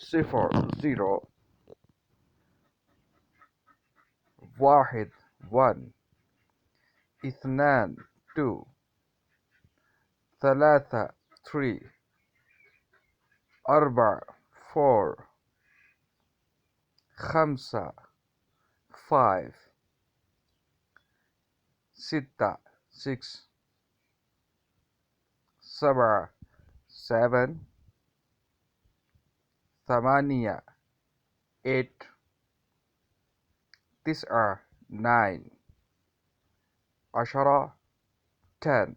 صفر zero. واحد one. اثنان two. ثلاثة three. أربعة four. خمسة five. ستة six. سبعة seven. ثمانية eight. تسعة nine. عشرة ten.